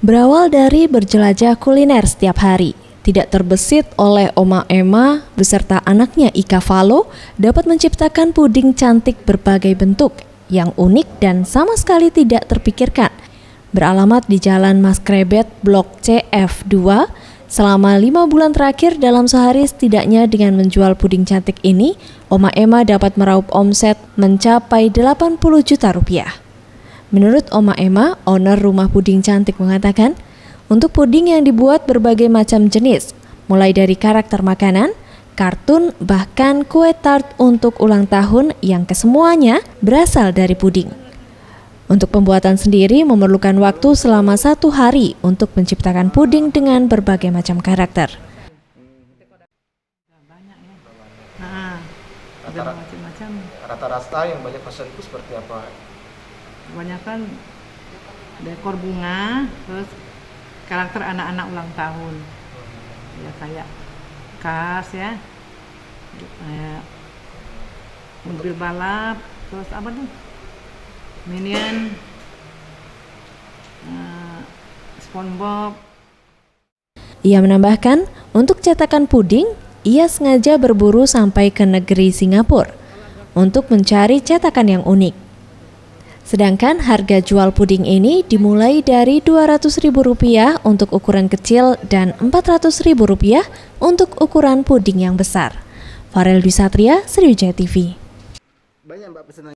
Berawal dari berjelajah kuliner setiap hari, tidak terbesit oleh Oma Emma beserta anaknya Ika Valo dapat menciptakan puding cantik berbagai bentuk yang unik dan sama sekali tidak terpikirkan. Beralamat di Jalan Mas Krebet, Blok CF2, selama 5 bulan terakhir dalam sehari setidaknya dengan menjual puding cantik ini, Oma Emma dapat meraup omset mencapai 80 juta rupiah. Menurut Oma Emma, owner rumah puding cantik mengatakan, untuk puding yang dibuat berbagai macam jenis, mulai dari karakter makanan, kartun, bahkan kue tart untuk ulang tahun yang kesemuanya berasal dari puding. Untuk pembuatan sendiri memerlukan waktu selama 1 hari untuk menciptakan puding dengan berbagai macam karakter. Banyak ya. Nah, ada macam-macam. Rata-rata yang banyak pesan itu seperti apa? Kebanyakan dekor bunga, terus karakter anak-anak ulang tahun. Ya kayak Cars ya, kayak mobil balap, terus apa tuh? Minion, SpongeBob. Ia menambahkan, untuk cetakan puding, ia sengaja berburu sampai ke negeri Singapura untuk mencari cetakan yang unik. Sedangkan harga jual puding ini dimulai dari Rp200.000 untuk ukuran kecil dan Rp400.000 untuk ukuran puding yang besar. Farel Dwi Satria, Sriwijaya TV. Banyak Mbak pesanan.